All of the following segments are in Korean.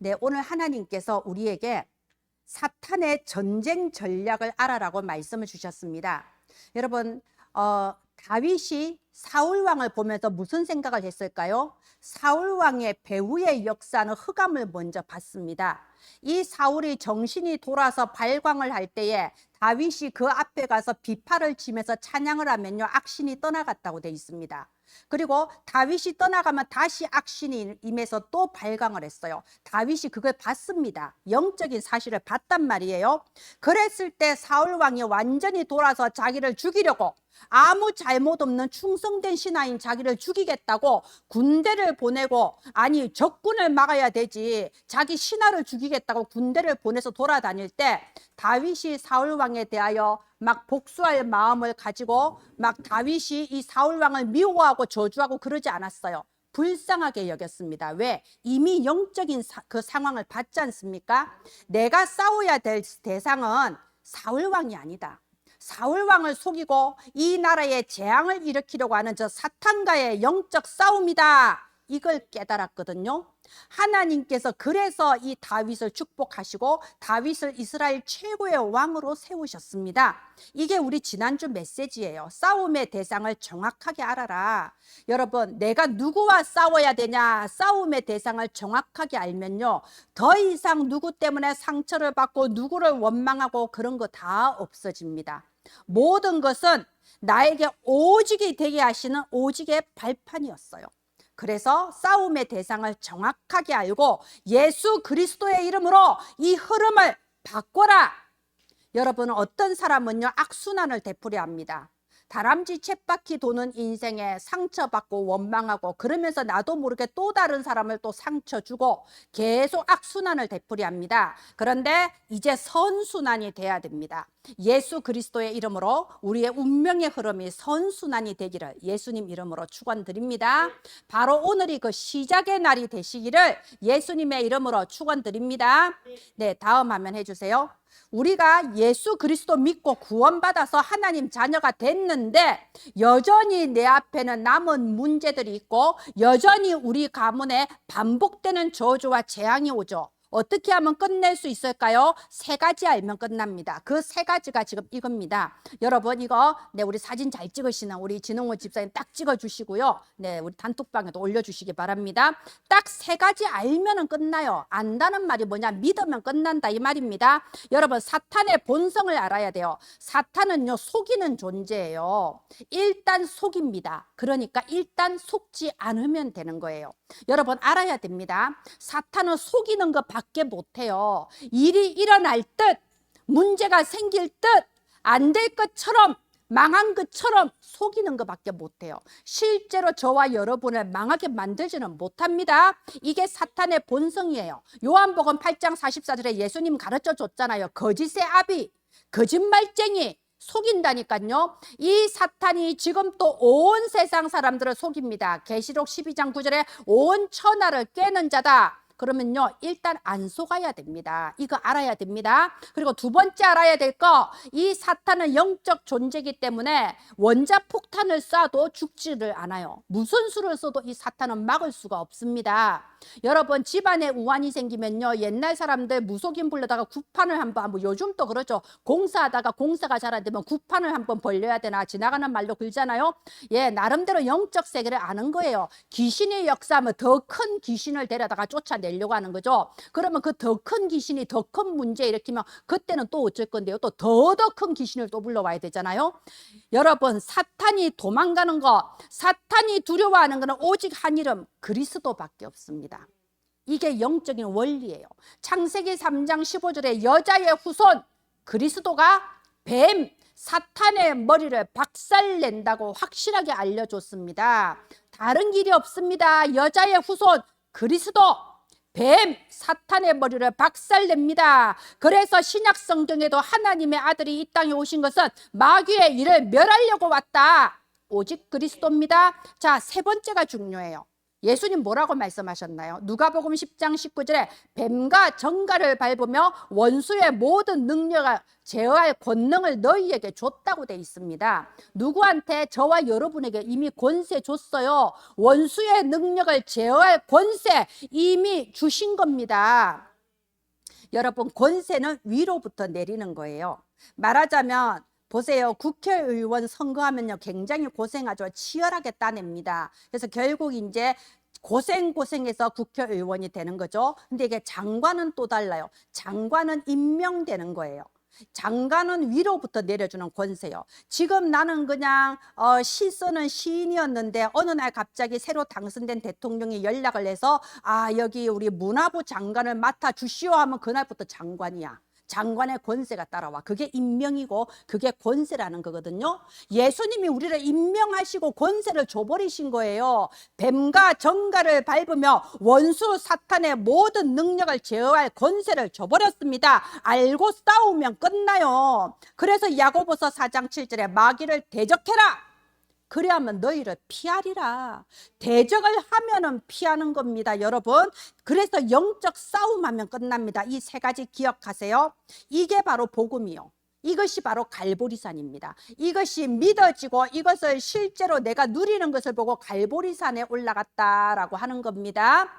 네, 오늘 하나님께서 우리에게 사탄의 전쟁 전략을 알아라고 말씀을 주셨습니다. 여러분, 다윗이 사울 왕을 보면서 무슨 생각을 했을까요? 사울 왕의 배후의 역사는 흑암을 먼저 봤습니다. 이 사울이 정신이 돌아서 발광을 할 때에 다윗이 그 앞에 가서 비파를 치면서 찬양을 하면요, 악신이 떠나갔다고 되어 있습니다. 그리고 다윗이 떠나가면 다시 악신이 임해서 또 발광을 했어요. 다윗이 그걸 봤습니다. 영적인 사실을 봤단 말이에요. 그랬을 때 사울 왕이 완전히 돌아서 자기를 죽이려고, 아무 잘못 없는 충성된 신하인 자기를 죽이겠다고 군대를 보내고, 아니 적군을 막아야 되지, 자기 신하를 죽이겠다고 군대를 보내서 돌아다닐 때 다윗이 사울 왕에 대하여 막 복수할 마음을 가지고 막 다윗이 이 사울 왕을 미워하고 저주하고 그러지 않았어요. 불쌍하게 여겼습니다. 왜? 이미 영적인 그 상황을 봤지 않습니까? 내가 싸워야 될 대상은 사울 왕이 아니다. 사울 왕을 속이고 이 나라에 재앙을 일으키려고 하는 저 사탄과의 영적 싸움이다, 이걸 깨달았거든요. 하나님께서 그래서 이 다윗을 축복하시고 다윗을 이스라엘 최고의 왕으로 세우셨습니다. 이게 우리 지난주 메시지예요. 싸움의 대상을 정확하게 알아라. 여러분, 내가 누구와 싸워야 되냐, 싸움의 대상을 정확하게 알면요, 더 이상 누구 때문에 상처를 받고 누구를 원망하고 그런 거 다 없어집니다. 모든 것은 나에게 오직이 되게 하시는 오직의 발판이었어요. 그래서 싸움의 대상을 정확하게 알고 예수 그리스도의 이름으로 이 흐름을 바꿔라. 여러분, 어떤 사람은요, 악순환을 되풀이 합니다. 다람쥐 쳇바퀴 도는 인생에 상처받고 원망하고 그러면서 나도 모르게 또 다른 사람을 또 상처 주고 계속 악순환을 되풀이 합니다. 그런데 이제 선순환이 돼야 됩니다. 예수 그리스도의 이름으로 우리의 운명의 흐름이 선순환이 되기를 예수님 이름으로 축원드립니다. 바로 오늘이 그 시작의 날이 되시기를 예수님의 이름으로 축원드립니다. 네, 다음 화면 해주세요. 우리가 예수 그리스도 믿고 구원받아서 하나님 자녀가 됐는데 여전히 내 앞에는 남은 문제들이 있고 여전히 우리 가문에 반복되는 저주와 재앙이 오죠. 어떻게 하면 끝낼 수 있을까요? 세 가지 알면 끝납니다. 그 세 가지가 지금 이겁니다. 여러분, 이거 우리 사진 잘 찍으시는 우리 진홍호 집사님 딱 찍어주시고요. 네, 우리 단톡방에도 올려주시기 바랍니다. 딱 세 가지 알면은 끝나요. 안다는 말이 뭐냐? 믿으면 끝난다, 이 말입니다. 여러분, 사탄의 본성을 알아야 돼요. 사탄은요, 속이는 존재예요. 일단 속입니다. 그러니까 일단 속지 않으면 되는 거예요. 여러분, 알아야 됩니다. 사탄은 속이는 것밖에 못해요. 일이 일어날 듯, 문제가 생길 듯, 안 될 것처럼, 망한 것처럼 속이는 것밖에 못해요. 실제로 저와 여러분을 망하게 만들지는 못합니다. 이게 사탄의 본성이에요. 요한복음 8장 44절에 예수님 가르쳐 줬잖아요. 거짓의 아비, 거짓말쟁이, 속인다니까요. 이 사탄이 지금 또 온 세상 사람들을 속입니다. 계시록 12장 9절에 온 천하를 꿰는 자다. 그러면요, 일단 안 속아야 됩니다. 이거 알아야 됩니다. 그리고 두 번째 알아야 될 거, 이 사탄은 영적 존재이기 때문에 원자폭탄을 쏴도 죽지를 않아요. 무슨 수를 써도 이 사탄은 막을 수가 없습니다. 여러분, 집안에 우환이 생기면요, 옛날 사람들 무속인 불러다가 구판을 한번, 뭐 요즘 또 그러죠. 공사하다가 공사가 잘 안 되면 구판을 한번 벌려야 되나, 지나가는 말로 그러잖아요. 예, 나름대로 영적 세계를 아는 거예요. 귀신의 역사하면 더 큰 귀신을 데려다가 쫓아내려고 하는 거죠. 그러면 그 더 큰 귀신이 더 큰 문제 일으키면 그때는 또 어쩔 건데요. 또 더 큰 귀신을 또 불러와야 되잖아요. 여러분, 사탄이 도망가는 거, 사탄이 두려워하는 거는 오직 한 이름, 그리스도밖에 없습니다. 이게 영적인 원리예요. 창세기 3장 15절에 여자의 후손 그리스도가 뱀, 사탄의 머리를 박살낸다고 확실하게 알려줬습니다. 다른 길이 없습니다. 여자의 후손 그리스도, 뱀, 사탄의 머리를 박살냅니다. 그래서 신약 성경에도 하나님의 아들이 이 땅에 오신 것은 마귀의 일을 멸하려고 왔다. 오직 그리스도입니다. 자, 세 번째가 중요해요. 예수님 뭐라고 말씀하셨나요? 누가복음 10장 19절에 뱀과 정갈을 밟으며 원수의 모든 능력을 제어할 권능을 너희에게 줬다고 되어 있습니다. 누구한테? 저와 여러분에게 이미 권세 줬어요. 원수의 능력을 제어할 권세 이미 주신 겁니다. 여러분, 권세는 위로부터 내리는 거예요. 말하자면 보세요. 국회의원 선거하면요 굉장히 고생하죠. 치열하게 따냅니다. 그래서 결국 이제 고생해서 국회의원이 되는 거죠. 근데 이게 장관은 또 달라요. 장관은 임명되는 거예요. 장관은 위로부터 내려주는 권세요. 지금 나는 그냥 시 쓰는 시인이었는데 어느 날 갑자기 새로 당선된 대통령이 연락을 해서 여기 우리 문화부 장관을 맡아 주시오 하면 그날부터 장관이야. 장관의 권세가 따라와. 그게 임명이고 그게 권세라는 거거든요. 예수님이 우리를 임명하시고 권세를 줘버리신 거예요. 뱀과 정갈을 밟으며 원수 사탄의 모든 능력을 제어할 권세를 줘버렸습니다. 알고 싸우면 끝나요. 그래서 야고보서 4장 7절에 마귀를 대적해라. 그래야만 너희를 피하리라. 대적을 하면은 피하는 겁니다, 여러분. 그래서 영적 싸움하면 끝납니다. 이 세 가지 기억하세요. 이게 바로 복음이요. 이것이 바로 갈보리산입니다. 이것이 믿어지고 이것을 실제로 내가 누리는 것을 보고 갈보리산에 올라갔다라고 하는 겁니다.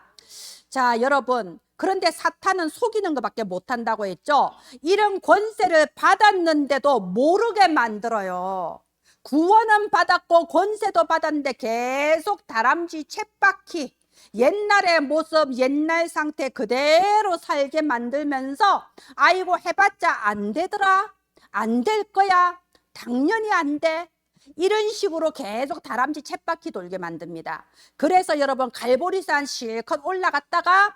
자, 여러분, 그런데 사탄은 속이는 것밖에 못한다고 했죠. 이런 권세를 받았는데도 모르게 만들어요. 구원은 받았고 권세도 받았는데 계속 다람쥐 쳇바퀴, 옛날의 모습, 옛날 상태 그대로 살게 만들면서 아이고 해봤자 안 되더라, 안 될 거야, 당연히 안 돼, 이런 식으로 계속 다람쥐 쳇바퀴 돌게 만듭니다. 그래서 여러분, 갈보리산 실컷 올라갔다가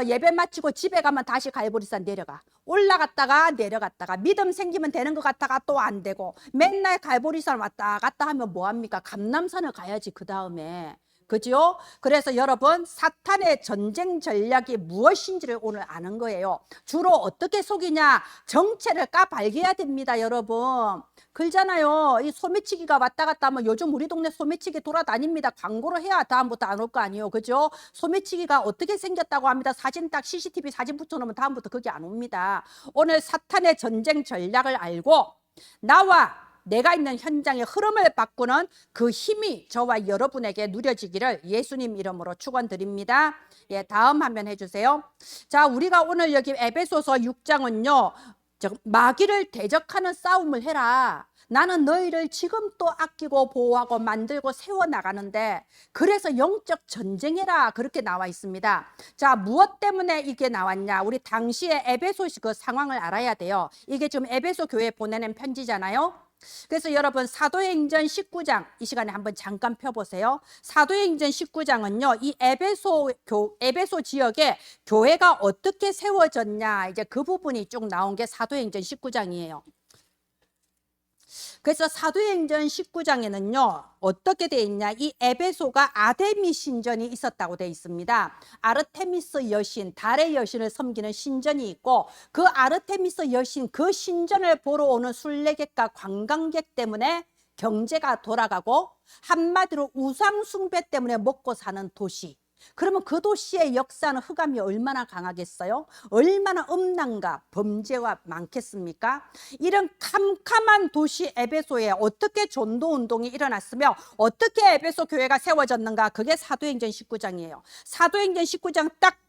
예배 마치고 집에 가면 다시 갈보리산 내려가. 올라갔다가 내려갔다가 믿음 생기면 되는 것 같다가 또 안 되고, 맨날 갈보리산 왔다 갔다 하면 뭐합니까? 감람산을 가야지 그 다음에. 그죠? 그래서 여러분, 사탄의 전쟁 전략이 무엇인지를 오늘 아는 거예요. 주로 어떻게 속이냐? 정체를 까발려야 됩니다, 여러분. 그러잖아요. 이 소매치기가 왔다 갔다 하면 요즘 우리 동네 소매치기 돌아다닙니다. 광고를 해야 다음부터 안 올 거 아니에요. 그죠? 소매치기가 어떻게 생겼다고 합니다. 사진 딱 CCTV 사진 붙여놓으면 다음부터 그게 안 옵니다. 오늘 사탄의 전쟁 전략을 알고 나와 내가 있는 현장의 흐름을 바꾸는 그 힘이 저와 여러분에게 누려지기를 예수님 이름으로 축원드립니다. 예, 다음 화면 해주세요. 자, 우리가 오늘 여기 에베소서 6장은요 마귀를 대적하는 싸움을 해라. 나는 너희를 지금 또 아끼고 보호하고 만들고 세워나가는데 그래서 영적 전쟁해라, 그렇게 나와 있습니다. 자, 무엇 때문에 이게 나왔냐? 우리 당시에 에베소 그 상황을 알아야 돼요. 이게 지금 에베소 교회에 보내는 편지잖아요. 그래서 여러분, 사도행전 19장 이 시간에 한번 잠깐 펴보세요. 사도행전 19장은요 이 에베소 지역에 교회가 어떻게 세워졌냐, 이제 그 부분이 쭉 나온 게 사도행전 19장이에요. 그래서 사도행전 19장에는요 어떻게 돼 있냐, 이 에베소가 아데미 신전이 있었다고 돼 있습니다. 아르테미스 여신, 달의 여신을 섬기는 신전이 있고, 그 아르테미스 여신 그 신전을 보러 오는 순례객과 관광객 때문에 경제가 돌아가고, 한마디로 우상 숭배 때문에 먹고 사는 도시. 그러면 그 도시의 역사는 흑암이 얼마나 강하겠어요? 얼마나 음란과 범죄가 많겠습니까? 이런 캄캄한 도시 에베소에 어떻게 전도 운동이 일어났으며 어떻게 에베소 교회가 세워졌는가? 그게 사도행전 19장이에요. 사도행전 19장 딱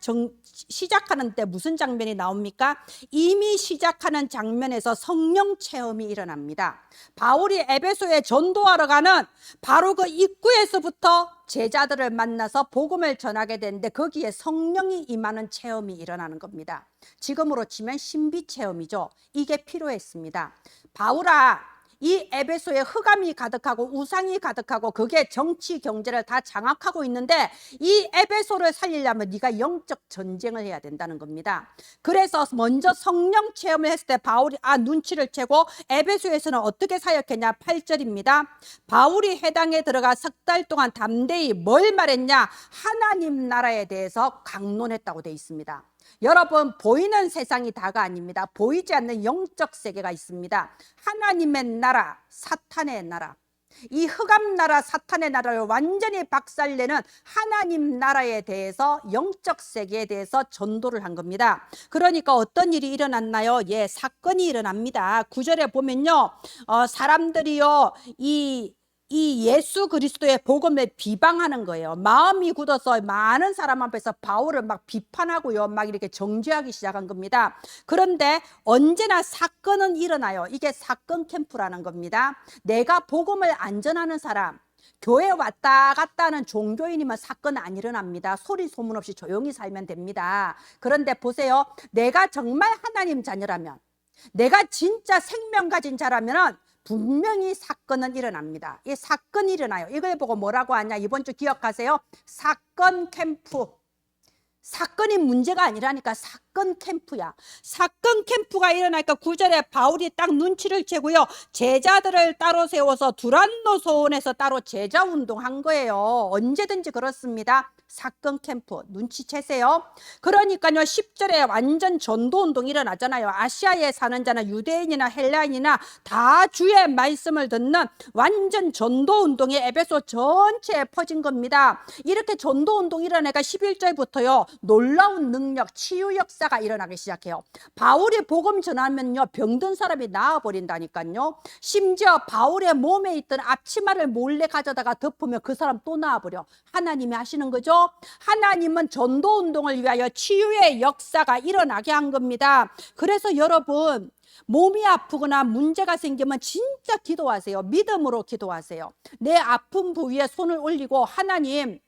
시작하는데 무슨 장면이 나옵니까? 이미 시작하는 장면에서 성령 체험이 일어납니다. 바울이 에베소에 전도하러 가는 바로 그 입구에서부터 제자들을 만나서 복음을 전하게 되는데 거기에 성령이 임하는 체험이 일어나는 겁니다. 지금으로 치면 신비 체험이죠. 이게 필요했습니다. 바울아, 이 에베소에 흑암이 가득하고 우상이 가득하고 그게 정치 경제를 다 장악하고 있는데 이 에베소를 살리려면 네가 영적 전쟁을 해야 된다는 겁니다. 그래서 먼저 성령 체험을 했을 때 바울이 눈치를 채고 에베소에서는 어떻게 사역했냐? 8절입니다. 바울이 회당에 들어가 석 달 동안 담대히 뭘 말했냐? 하나님 나라에 대해서 강론했다고 되어 있습니다. 여러분, 보이는 세상이 다가 아닙니다. 보이지 않는 영적 세계가 있습니다. 하나님의 나라, 사탄의 나라. 이 흑암 나라 사탄의 나라를 완전히 박살내는 하나님 나라에 대해서, 영적 세계에 대해서 전도를 한 겁니다. 그러니까 어떤 일이 일어났나요? 예, 사건이 일어납니다. 9절에 보면요, 사람들이요 이 예수 그리스도의 복음을 비방하는 거예요. 마음이 굳어서 많은 사람 앞에서 바울을 막 비판하고요, 막 이렇게 정죄하기 시작한 겁니다. 그런데 언제나 사건은 일어나요. 이게 사건 캠프라는 겁니다. 내가 복음을 안 전하는 사람, 교회 왔다 갔다 하는 종교인이면 사건은 안 일어납니다. 소리 소문 없이 조용히 살면 됩니다. 그런데 보세요, 내가 정말 하나님 자녀라면, 내가 진짜 생명 가진 자라면 분명히 사건은 일어납니다. 이 사건이 일어나요. 이걸 보고 뭐라고 하냐, 이번 주 기억하세요. 사건 캠프. 사건이 문제가 아니라니까, 사건 캠프야. 사건 캠프가 일어나니까 9절에 바울이 딱 눈치를 채고요, 제자들을 따로 세워서 두란노 소원에서 따로 제자 운동한 거예요. 언제든지 그렇습니다. 사건 캠프 눈치채세요. 그러니까요, 10절에 완전 전도 운동이 일어나잖아요. 아시아에 사는 자나 유대인이나 헬라인이나 다 주의 말씀을 듣는 완전 전도 운동이 에베소 전체에 퍼진 겁니다. 이렇게 전도 운동이 일어나니까 11절부터요, 놀라운 능력, 치유 역사가 일어나기 시작해요. 바울이 복음 전하면요, 병든 사람이 나아버린다니까요. 심지어 바울의 몸에 있던 앞치마를 몰래 가져다가 덮으면 그 사람 또 나아버려. 하나님이 하시는 거죠. 하나님은 전도 운동을 위하여 치유의 역사가 일어나게 한 겁니다. 그래서 여러분, 몸이 아프거나 문제가 생기면 진짜 기도하세요. 믿음으로 기도하세요. 내 아픈 부위에 손을 올리고, 하나님,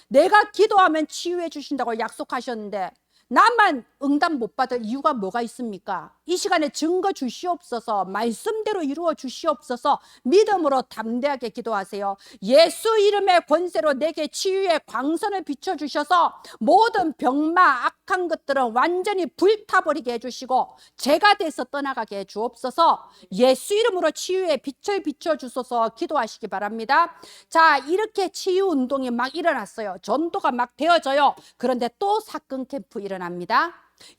내가 기도하면 치유해 주신다고 약속하셨는데 나만 응답 못 받을 이유가 뭐가 있습니까? 이 시간에 증거 주시옵소서, 말씀대로 이루어 주시옵소서. 믿음으로 담대하게 기도하세요. 예수 이름의 권세로 내게 치유의 광선을 비춰주셔서 모든 병마, 악한 것들은 완전히 불타버리게 해주시고 죄가 돼서 떠나가게 해주옵소서. 예수 이름으로 치유의 빛을 비춰주소서 기도하시기 바랍니다. 자, 이렇게 치유 운동이 막 일어났어요. 전도가 막 되어져요. 그런데 또 사건 캠프 일어납니다.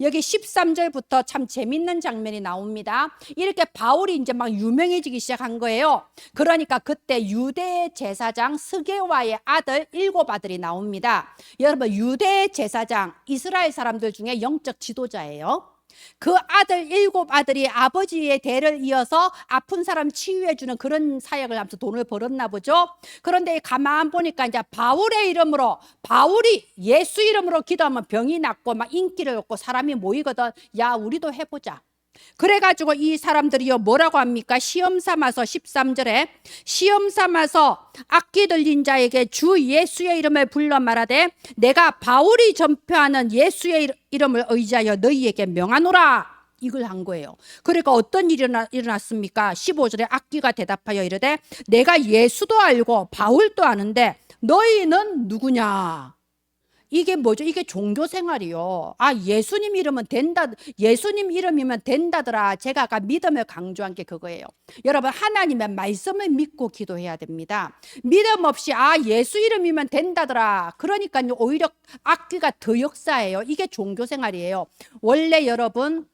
여기 13절부터 참 재밌는 장면이 나옵니다. 이렇게 바울이 이제 막 유명해지기 시작한 거예요. 그러니까 그때 유대 제사장 스게와의 아들 7아들이 나옵니다. 여러분, 유대 제사장 이스라엘 사람들 중에 영적 지도자예요. 그 아들 7아들이 아버지의 대를 이어서 아픈 사람 치유해주는 그런 사역을 하면서 돈을 벌었나 보죠. 그런데 가만 보니까 이제 바울의 이름으로, 바울이 예수 이름으로 기도하면 병이 낫고 막 인기를 얻고 사람이 모이거든. 야, 우리도 해보자. 그래가지고 이 사람들이요, 뭐라고 합니까? 시험 삼아서 13절에 시험 삼아서 악기 들린 자에게 주 예수의 이름을 불러 말하되 내가 바울이 전파하는 예수의 이름을 의지하여 너희에게 명하노라. 이걸 한 거예요. 그러니까 어떤 일이 일어났습니까? 15절에 악기가 대답하여 이르되 내가 예수도 알고 바울도 아는데 너희는 누구냐? 이게 뭐죠? 이게 종교 생활이요. 아, 예수님 이름은 된다, 예수님 이름이면 된다더라. 제가 아까 믿음을 강조한 게 그거예요. 여러분, 하나님의 말씀을 믿고 기도해야 됩니다. 믿음 없이 예수 이름이면 된다더라. 그러니까요, 오히려 악기가 더 역사예요. 이게 종교 생활이에요. 원래 여러분,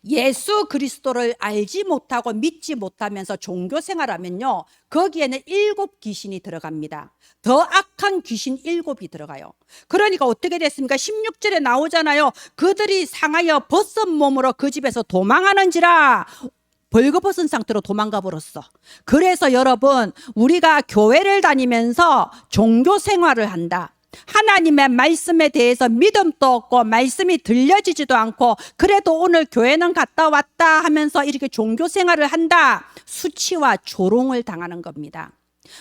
예수 그리스도를 알지 못하고 믿지 못하면서 종교 생활하면요, 거기에는 7 귀신이 들어갑니다. 더 악한 귀신 7이 들어가요. 그러니까 어떻게 됐습니까? 16절에 나오잖아요. 그들이 상하여 벗은 몸으로 그 집에서 도망하는지라. 벌거벗은 상태로 도망가 버렸어. 그래서 여러분, 우리가 교회를 다니면서 종교 생활을 한다. 하나님의 말씀에 대해서 믿음도 없고 말씀이 들려지지도 않고 그래도 오늘 교회는 갔다 왔다 하면서 이렇게 종교 생활을 한다. 수치와 조롱을 당하는 겁니다.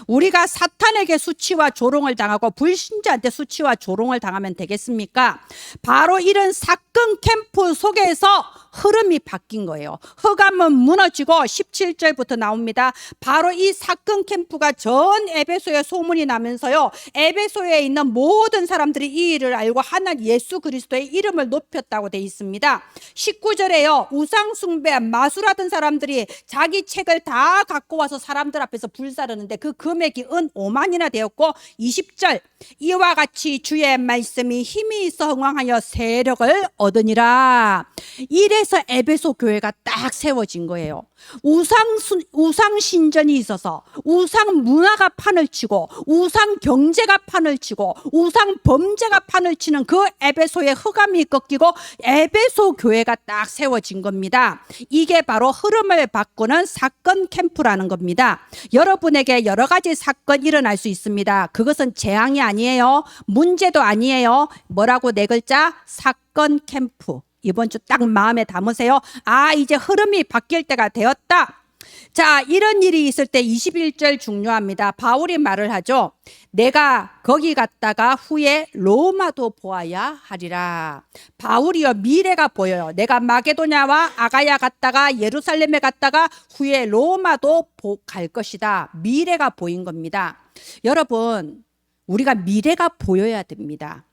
우리가 사탄에게 수치와 조롱을 당하고 불신자한테 수치와 조롱을 당하면 되겠습니까? 바로 이런 사건 캠프 속에서 흐름이 바뀐 거예요. 흑암은 무너지고 17절부터 나옵니다. 바로 이 사건 캠프가 전 에베소에 소문이 나면서요, 에베소에 있는 모든 사람들이 이 일을 알고 하나님 예수 그리스도의 이름을 높였다고 돼 있습니다. 19절에요, 우상숭배 마술하던 사람들이 자기 책을 다 갖고 와서 사람들 앞에서 불사르는데 그 금액이 은 5만이나 되었고 20절 이와 같이 주의 말씀이 힘이 있어 흥왕하여 세력을 얻으니라. 이래서 에베소 교회가 딱 세워진 거예요. 우상 신전이 있어서 우상 문화가 판을 치고 우상 경제가 판을 치고 우상 범죄가 판을 치는 그 에베소의 흑암이 꺾이고 에베소 교회가 딱 세워진 겁니다. 이게 바로 흐름을 바꾸는 사건 캠프라는 겁니다. 여러분에게 여러 가지 사건이 일어날 수 있습니다. 그것은 재앙이 아니에요. 문제도 아니에요. 뭐라고? 네 글자, 사건 캠프. 이번 주 딱 마음에 담으세요. 아, 이제 흐름이 바뀔 때가 되었다. 자, 이런 일이 있을 때 21절 중요합니다. 바울이 말을 하죠. 내가 거기 갔다가 후에 로마도 보아야 하리라. 바울이요, 미래가 보여요. 내가 마게도냐와 아가야 갔다가 예루살렘에 갔다가 후에 로마도 갈 것이다. 미래가 보인 겁니다. 여러분, 우리가 미래가 보여야 됩니다.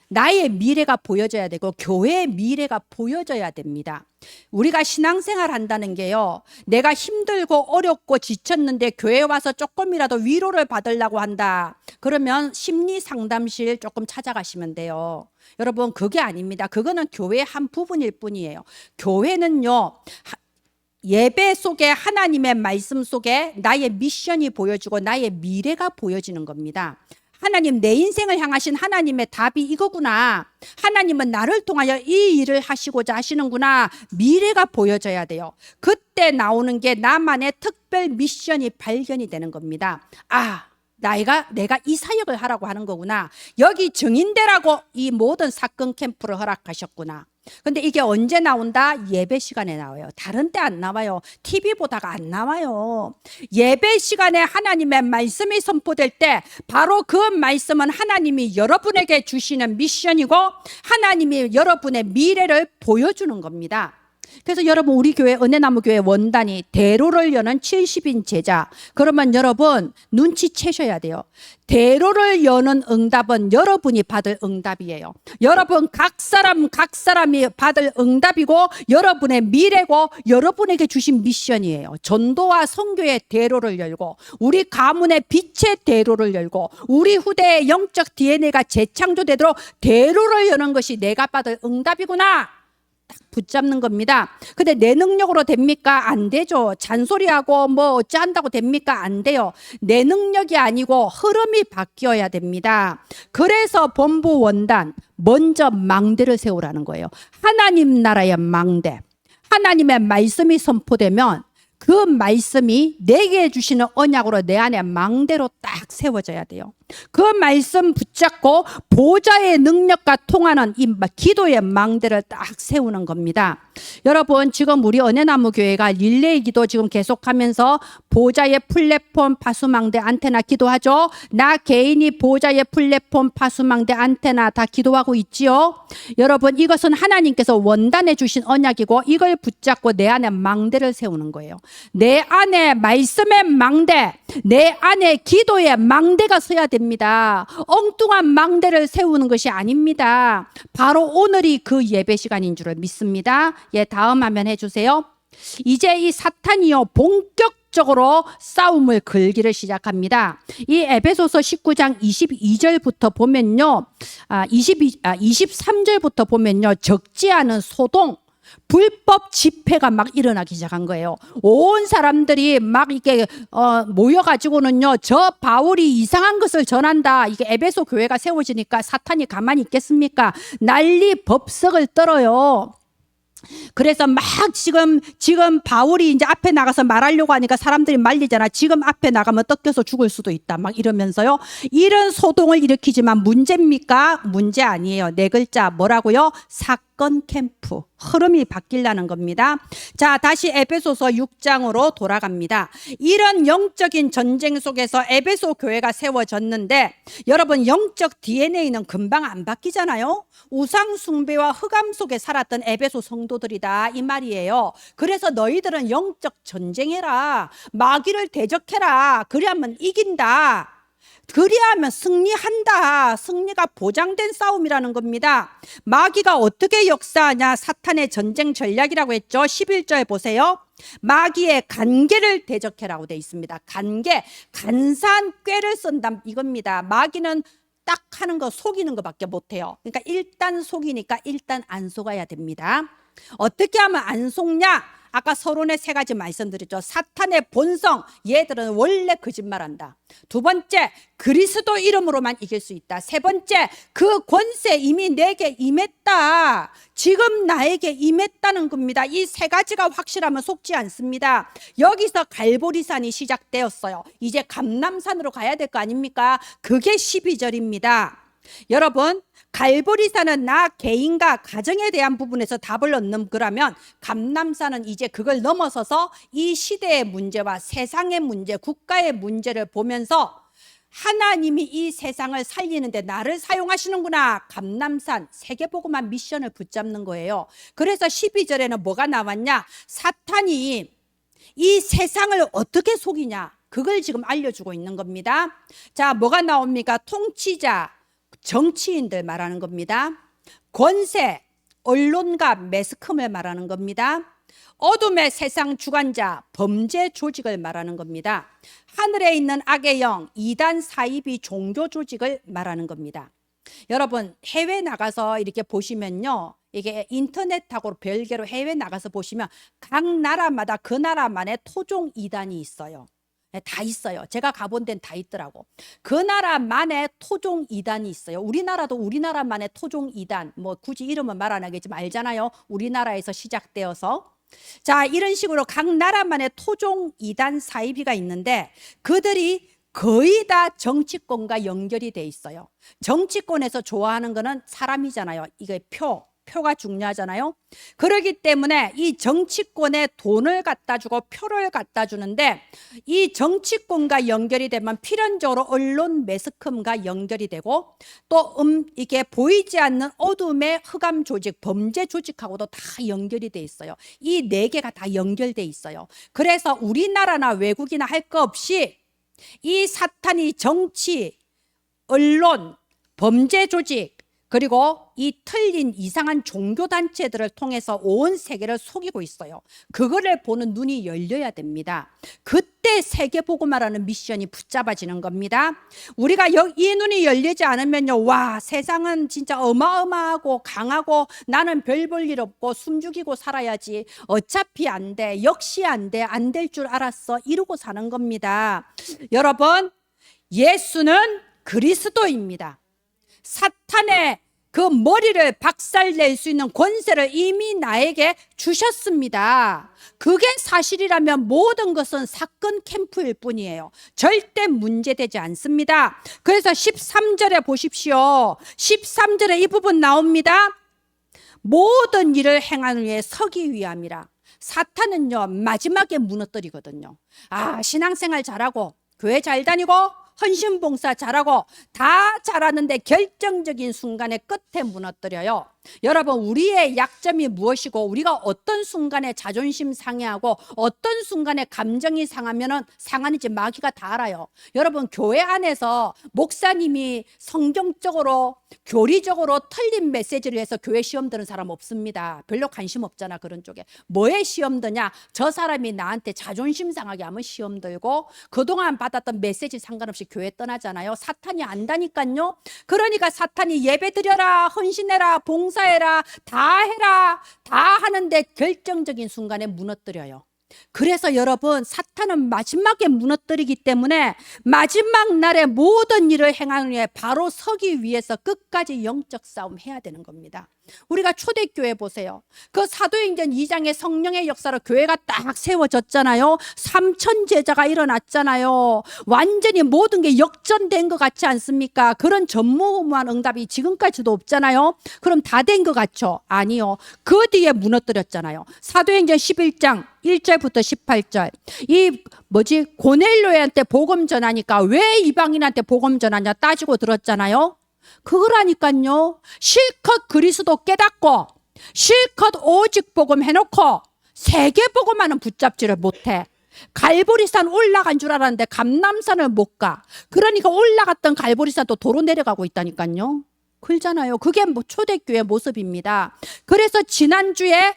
나의 미래가 보여져야 되고 교회의 미래가 보여져야 됩니다. 우리가 신앙생활 한다는 게요, 내가 힘들고 어렵고 지쳤는데 교회 와서 조금이라도 위로를 받으려고 한다. 그러면 심리상담실 조금 찾아가시면 돼요. 여러분, 그게 아닙니다. 그거는 교회의 한 부분일 뿐이에요. 교회는요, 예배 속에 하나님의 말씀 속에 나의 미션이 보여지고 나의 미래가 보여지는 겁니다. 하나님, 내 인생을 향하신 하나님의 답이 이거구나. 하나님은 나를 통하여 이 일을 하시고자 하시는구나. 미래가 보여져야 돼요. 그때 나오는 게 나만의 특별 미션이 발견이 되는 겁니다. 아, 내가 이 사역을 하라고 하는 거구나. 여기 증인되라고 이 모든 사건 캠프를 허락하셨구나. 근데 이게 언제 나온다? 예배 시간에 나와요. 다른 때 안 나와요. TV 보다가 안 나와요. 예배 시간에 하나님의 말씀이 선포될 때 바로 그 말씀은 하나님이 여러분에게 주시는 미션이고 하나님이 여러분의 미래를 보여주는 겁니다. 그래서 여러분, 우리 교회 은혜나무교회 원단이 대로를 여는 70인 제자. 그러면 여러분 눈치채셔야 돼요. 대로를 여는 응답은 여러분이 받을 응답이에요. 여러분 각 사람이 받을 응답이고 여러분의 미래고 여러분에게 주신 미션이에요. 전도와 선교의 대로를 열고 우리 가문의 빛의 대로를 열고 우리 후대의 영적 DNA가 재창조되도록 대로를 여는 것이 내가 받을 응답이구나. 붙잡는 겁니다. 근데 내 능력으로 됩니까? 안 되죠. 잔소리하고 뭐 어찌한다고 됩니까? 안 돼요. 내 능력이 아니고 흐름이 바뀌어야 됩니다. 그래서 본부 원단 먼저 망대를 세우라는 거예요. 하나님 나라의 망대. 하나님의 말씀이 선포되면 그 말씀이 내게 주시는 언약으로 내 안에 망대로 딱 세워져야 돼요. 그 말씀 붙잡고 보좌의 능력과 통하는 이 기도의 망대를 딱 세우는 겁니다. 여러분, 지금 우리 은혜나무 교회가 릴레이 기도 지금 계속하면서 보좌의 플랫폼 파수망대 안테나 기도하죠. 나 개인이 보좌의 플랫폼 파수망대 안테나 다 기도하고 있지요. 여러분, 이것은 하나님께서 원단해 주신 언약이고 이걸 붙잡고 내 안에 망대를 세우는 거예요. 내 안에 말씀의 망대, 내 안에 기도의 망대가 서야 됩니다. 엉뚱한 망대를 세우는 것이 아닙니다. 바로 오늘이 그 예배 시간인 줄을 믿습니다. 예, 다음 화면 해주세요. 이제 이 사탄이요 본격적으로 싸움을 걸기를 시작합니다. 이 에베소서 19장 22절부터 보면요, 23절부터 보면요, 적지 않은 소동, 불법 집회가 막 일어나기 시작한 거예요. 온 사람들이 막 이렇게 모여가지고는요, 저 바울이 이상한 것을 전한다. 이게 에베소 교회가 세워지니까 사탄이 가만히 있겠습니까? 난리 법석을 떨어요. 그래서 막 지금 바울이 이제 앞에 나가서 말하려고 하니까 사람들이 말리잖아. 지금 앞에 나가면 뜯겨서 죽을 수도 있다. 막 이러면서요. 이런 소동을 일으키지만 문제입니까? 문제 아니에요. 네 글자 뭐라고요? 사건 캠프. 흐름이 바뀌려는 겁니다. 자, 다시 에베소서 6장으로 돌아갑니다. 이런 영적인 전쟁 속에서 에베소 교회가 세워졌는데 여러분, 영적 DNA는 금방 안 바뀌잖아요. 우상 숭배와 흑암 속에 살았던 에베소 성도들이다 이 말이에요. 그래서 너희들은 영적 전쟁해라. 마귀를 대적해라. 그래야만 이긴다. 그리하면 승리한다. 승리가 보장된 싸움이라는 겁니다. 마귀가 어떻게 역사하냐? 사탄의 전쟁 전략이라고 했죠. 11절 보세요. 마귀의 간계를 대적해라고 되어 있습니다. 간계, 간사한 꾀를 쓴다 이겁니다. 마귀는 딱 하는 거 속이는 것밖에 못해요. 그러니까 일단 속이니까 일단 안 속아야 됩니다. 어떻게 하면 안 속냐? 아까 서론에 3가지 말씀드렸죠. 사탄의 본성, 얘들은 원래 거짓말한다. 2번째, 그리스도 이름으로만 이길 수 있다. 3번째, 그 권세 이미 내게 임했다. 지금 나에게 임했다는 겁니다. 이 3가지가 확실하면 속지 않습니다. 여기서 갈보리산이 시작되었어요. 이제 감람산으로 가야 될 거 아닙니까? 그게 12절입니다. 여러분, 갈보리산은 나 개인과 가정에 대한 부분에서 답을 얻는 거라면 감람산은 이제 그걸 넘어서서 이 시대의 문제와 세상의 문제, 국가의 문제를 보면서 하나님이 이 세상을 살리는데 나를 사용하시는구나. 감람산 세계복음화 미션을 붙잡는 거예요. 그래서 12절에는 뭐가 나왔냐? 사탄이 이 세상을 어떻게 속이냐? 그걸 지금 알려주고 있는 겁니다. 자, 뭐가 나옵니까? 통치자, 정치인들 말하는 겁니다. 권세, 언론가, 매스컴을 말하는 겁니다. 어둠의 세상 주관자, 범죄 조직을 말하는 겁니다. 하늘에 있는 악의 영, 이단 사이비 종교 조직을 말하는 겁니다. 여러분, 해외 나가서 이렇게 보시면요, 이게 인터넷하고 별개로 해외 나가서 보시면 각 나라마다 그 나라만의 토종 이단이 있어요. 다 있어요. 제가 가본 데는 다 있더라고. 그 나라만의 토종 이단이 있어요. 우리나라도 우리나라만의 토종 이단, 뭐 굳이 이름은 말 안 하겠지만 알잖아요. 우리나라에서 시작되어서. 자, 이런 식으로 각 나라만의 토종 이단 사이비가 있는데 그들이 거의 다 정치권과 연결이 돼 있어요. 정치권에서 좋아하는 거는 사람이잖아요. 이게 표가 중요하잖아요. 그렇기 때문에 이 정치권에 돈을 갖다 주고 표를 갖다 주는데 이 정치권과 연결이 되면 필연적으로 언론 매스컴과 연결이 되고 또 이게 보이지 않는 어둠의 흑암 조직, 범죄 조직하고도 다 연결이 돼 있어요. 이 4개가 다 연결돼 있어요. 그래서 우리나라나 외국이나 할 거 없이 이 사탄이 정치, 언론, 범죄 조직 그리고 이 틀린 이상한 종교단체들을 통해서 온 세계를 속이고 있어요. 그거를 보는 눈이 열려야 됩니다. 그때 세계복음화라는 미션이 붙잡아지는 겁니다. 우리가 이 눈이 열리지 않으면요, 와, 세상은 진짜 어마어마하고 강하고 나는 별 볼 일 없고 숨죽이고 살아야지. 어차피 안 돼. 역시 안 돼. 안 될 줄 알았어. 이러고 사는 겁니다. 여러분, 예수는 그리스도입니다. 사탄의 그 머리를 박살낼 수 있는 권세를 이미 나에게 주셨습니다. 그게 사실이라면 모든 것은 사건 캠프일 뿐이에요. 절대 문제되지 않습니다. 그래서 13절에 보십시오. 13절에 이 부분 나옵니다. 모든 일을 행하는 위해 서기 위함이라. 사탄은요, 마지막에 무너뜨리거든요. 아, 신앙생활 잘하고 교회 잘 다니고 헌신봉사 잘하고 다 잘하는데 결정적인 순간에 끝에 무너뜨려요. 여러분, 우리의 약점이 무엇이고 우리가 어떤 순간에 자존심 상해하고 어떤 순간에 감정이 상하는지 마귀가 다 알아요. 여러분, 교회 안에서 목사님이 성경적으로 교리적으로 틀린 메시지를 해서 교회 시험 드는 사람 없습니다. 별로 관심 없잖아. 그런 쪽에 뭐에 시험 드냐? 저 사람이 나한테 자존심 상하게 하면 시험 들고 그동안 받았던 메시지 상관없이 교회 떠나잖아요. 사탄이 안다니까요. 그러니까 사탄이 예배드려라, 헌신해라, 봉사해라, 다 해라, 다 하는데 결정적인 순간에 무너뜨려요. 그래서 여러분, 사탄은 마지막에 무너뜨리기 때문에 마지막 날에 모든 일을 행하는 위해 바로 서기 위해서 끝까지 영적 싸움 해야 되는 겁니다. 우리가 초대교회 보세요. 그 사도행전 2장의 성령의 역사로 교회가 딱 세워졌잖아요. 3천 제자가 일어났잖아요. 완전히 모든 게 역전된 것 같지 않습니까? 그런 전무후무한 응답이 지금까지도 없잖아요. 그럼 다 된 것 같죠? 아니요. 그 뒤에 무너뜨렸잖아요. 사도행전 11장 1절부터 18절. 고넬료한테 복음 전하니까 왜 이방인한테 복음 전하냐 따지고 들었잖아요. 그거라니까요. 실컷 그리스도 깨닫고 실컷 오직 복음 해놓고 세계 복음만은 붙잡지를 못해. 갈보리산 올라간 줄 알았는데 감람산을 못 가. 그러니까 올라갔던 갈보리산도 도로 내려가고 있다니까요. 그렇잖아요. 그게 뭐 초대교회 모습입니다. 그래서 지난주에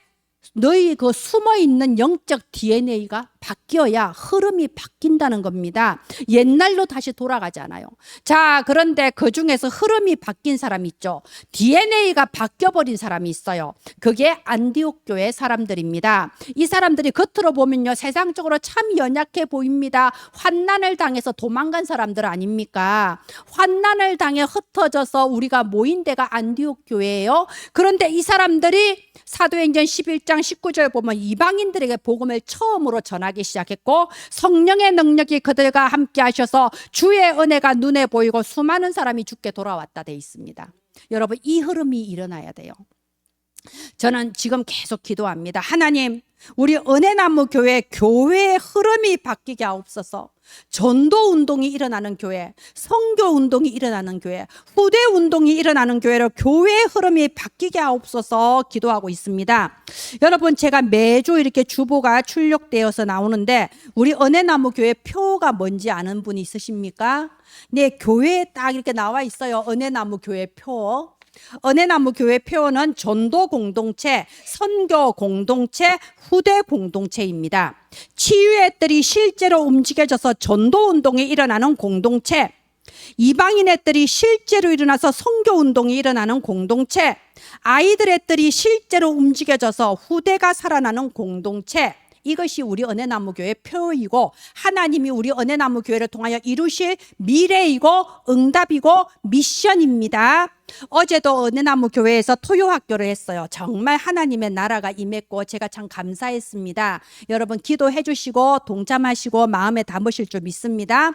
너희 그 숨어 있는 영적 DNA가 바뀌어야 흐름이 바뀐다는 겁니다. 옛날로 다시 돌아가잖아요. 자, 그런데 그 중에서 흐름이 바뀐 사람 있죠. DNA가 바뀌어버린 사람이 있어요. 그게 안디옥 교회 사람들입니다. 이 사람들이 겉으로 보면요, 세상적으로 참 연약해 보입니다. 환난을 당해서 도망간 사람들 아닙니까? 환난을 당해 흩어져서 우리가 모인 데가 안디옥 교회예요. 그런데 이 사람들이 사도행전 11장 19절 보면 이방인들에게 복음을 처음으로 전하기 시작했고, 성령의 능력이 그들과 함께 하셔서 주의 은혜가 눈에 보이고 수많은 사람이 주께 돌아왔다 돼 있습니다. 여러분, 이 흐름이 일어나야 돼요. 저는 지금 계속 기도합니다. 하나님, 우리 은혜나무 교회의 흐름이 바뀌게 하옵소서. 전도 운동이 일어나는 교회, 선교 운동이 일어나는 교회, 후대 운동이 일어나는 교회로 교회의 흐름이 바뀌게 하옵소서 기도하고 있습니다. 여러분, 제가 매주 이렇게 주보가 출력되어서 나오는데 우리 은혜나무 교회 표가 뭔지 아는 분 있으십니까? 네, 교회에 딱 이렇게 나와 있어요. 은혜나무 교회 표. 은혜나무 교회 표는 전도 공동체, 선교 공동체, 후대 공동체입니다. 치유의 뜰이 실제로 움직여져서 전도 운동이 일어나는 공동체, 이방인의 뜰이 실제로 일어나서 선교 운동이 일어나는 공동체, 아이들의 뜰이 실제로 움직여져서 후대가 살아나는 공동체, 이것이 우리 은혜나무 교회 표이고 하나님이 우리 은혜나무 교회를 통하여 이루실 미래이고 응답이고 미션입니다. 어제도 은혜나무 교회에서 토요학교를 했어요. 정말 하나님의 나라가 임했고 제가 참 감사했습니다. 여러분 기도해 주시고 동참하시고 마음에 담으실 줄 믿습니다.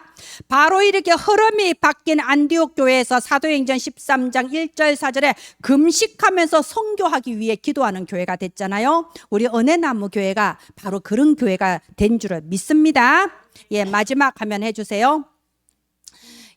바로 이렇게 흐름이 바뀐 안디옥 교회에서 사도행전 13장 1절 4절에 금식하면서 선교하기 위해 기도하는 교회가 됐잖아요. 우리 은혜나무 교회가 바로 그런 교회가 된 줄을 믿습니다. 예, 마지막 화면 해주세요.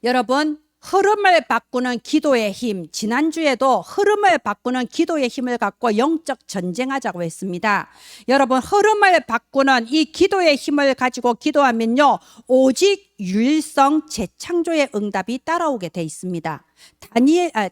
여러분, 흐름을 바꾸는 기도의 힘, 지난주에도 흐름을 바꾸는 기도의 힘을 갖고 영적 전쟁하자고 했습니다. 여러분, 흐름을 바꾸는 이 기도의 힘을 가지고 기도하면요, 오직 유일성 재창조의 응답이 따라오게 돼 있습니다.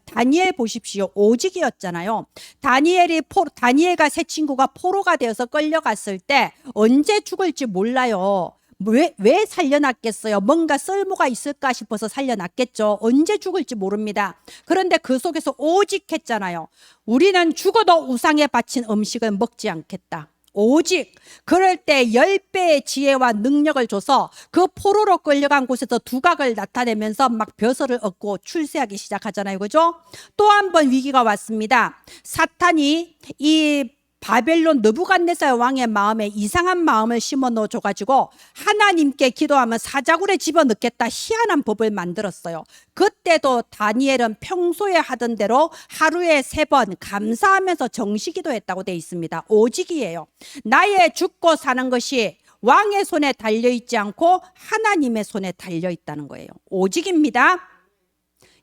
다니엘 보십시오. 오직이었잖아요. 다니엘가 새 친구가 포로가 되어서 끌려갔을 때 언제 죽을지 몰라요. 왜 살려놨겠어요? 뭔가 쓸모가 있을까 싶어서 살려놨겠죠. 언제 죽을지 모릅니다. 그런데 그 속에서 오직 했잖아요. 우리는 죽어도 우상에 바친 음식을 먹지 않겠다. 오직. 그럴 때 10배의 지혜와 능력을 줘서 그 포로로 끌려간 곳에서 두각을 나타내면서 막 벼슬을 얻고 출세하기 시작하잖아요. 그죠? 또 한 번 위기가 왔습니다. 사탄이 이 바벨론 느부갓네살 왕의 마음에 이상한 마음을 심어 넣어줘가지고 하나님께 기도하면 사자굴에 집어넣겠다 희한한 법을 만들었어요. 그때도 다니엘은 평소에 하던 대로 하루에 3번 감사하면서 정시기도했다고 되어 있습니다. 오직이에요. 나의 죽고 사는 것이 왕의 손에 달려있지 않고 하나님의 손에 달려있다는 거예요. 오직입니다.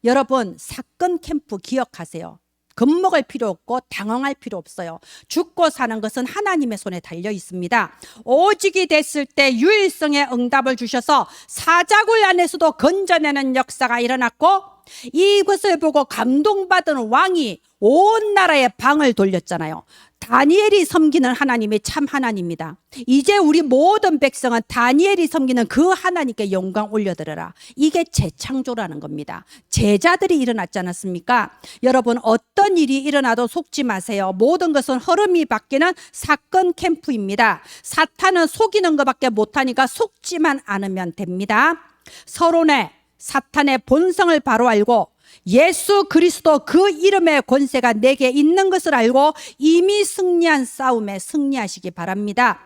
여러분, 사건 캠프 기억하세요. 겁먹을 필요 없고 당황할 필요 없어요. 죽고 사는 것은 하나님의 손에 달려 있습니다. 오직이 됐을 때 유일성의 응답을 주셔서 사자굴 안에서도 건져내는 역사가 일어났고, 이것을 보고 감동받은 왕이 온 나라에 방을 돌렸잖아요. 다니엘이 섬기는 하나님이 참 하나님입니다. 이제 우리 모든 백성은 다니엘이 섬기는 그 하나님께 영광 올려드려라. 이게 재창조라는 겁니다. 제자들이 일어났지 않았습니까? 여러분, 어떤 일이 일어나도 속지 마세요. 모든 것은 흐름이 바뀌는 사건 캠프입니다. 사탄은 속이는 것밖에 못하니까 속지만 않으면 됩니다. 서론에 사탄의 본성을 바로 알고 예수 그리스도 그 이름의 권세가 내게 있는 것을 알고 이미 승리한 싸움에 승리하시기 바랍니다.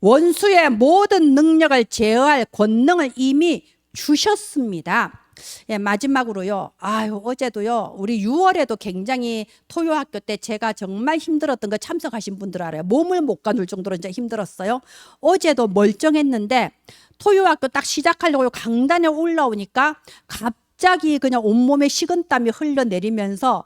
원수의 모든 능력을 제어할 권능을 이미 주셨습니다. 예, 마지막으로요. 어제도요. 우리 6월에도 굉장히 토요학교 때 제가 정말 힘들었던 거 참석하신 분들 알아요. 몸을 못 가눌 정도로 이제 힘들었어요. 어제도 멀쩡했는데 토요학교 딱 시작하려고 강단에 올라오니까 갑자기 그냥 온몸에 식은땀이 흘러내리면서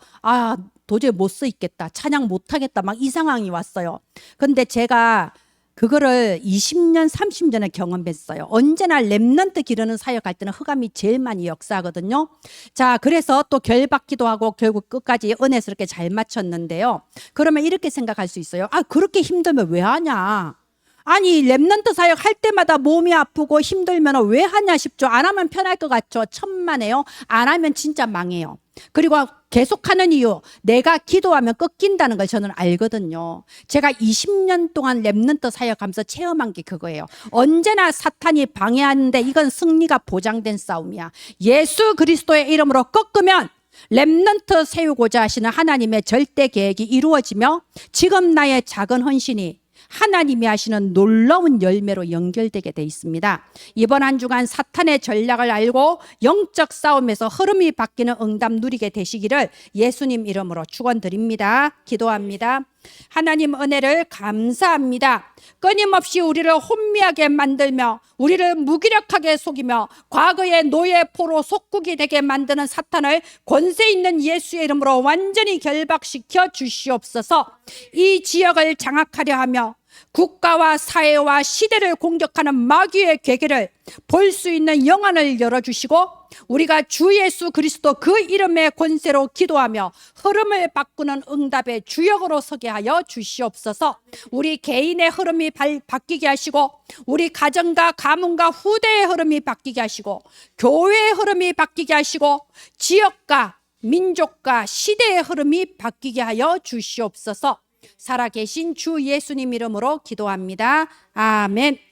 도저히 못 서 있겠다. 찬양 못 하겠다. 막 이 상황이 왔어요. 근데 제가 그거를 20년, 30년을 경험했어요. 언제나 렘넌트 기르는 사역할 때는 흑암이 제일 많이 역사하거든요. 자, 그래서 또 결박기도 하고 결국 끝까지 은혜스럽게 잘 마쳤는데요. 그러면 이렇게 생각할 수 있어요. 아, 그렇게 힘들면 왜 하냐? 아니, 렘넌트 사역 할 때마다 몸이 아프고 힘들면 왜 하냐 싶죠. 안 하면 편할 것 같죠. 천만에요. 안 하면 진짜 망해요. 그리고 계속하는 이유, 내가 기도하면 꺾인다는 걸 저는 알거든요. 제가 20년 동안 렘넌트 사역하면서 체험한 게 그거예요. 언제나 사탄이 방해하는데 이건 승리가 보장된 싸움이야. 예수 그리스도의 이름으로 꺾으면 렘넌트 세우고자 하시는 하나님의 절대 계획이 이루어지며 지금 나의 작은 헌신이 하나님이 하시는 놀라운 열매로 연결되게 돼 있습니다. 이번 한 주간 사탄의 전략을 알고 영적 싸움에서 흐름이 바뀌는 응답 누리게 되시기를 예수님 이름으로 축원드립니다. 기도합니다. 하나님 은혜를 감사합니다. 끊임없이 우리를 혼미하게 만들며 우리를 무기력하게 속이며 과거의 노예 포로 속국이 되게 만드는 사탄을 권세 있는 예수의 이름으로 완전히 결박시켜 주시옵소서. 이 지역을 장악하려 하며 국가와 사회와 시대를 공격하는 마귀의 괴계를 볼 수 있는 영안을 열어주시고 우리가 주 예수 그리스도 그 이름의 권세로 기도하며 흐름을 바꾸는 응답의 주역으로 서게 하여 주시옵소서. 우리 개인의 흐름이 바뀌게 하시고 우리 가정과 가문과 후대의 흐름이 바뀌게 하시고 교회의 흐름이 바뀌게 하시고 지역과 민족과 시대의 흐름이 바뀌게 하여 주시옵소서. 살아계신 주 예수님 이름으로 기도합니다. 아멘.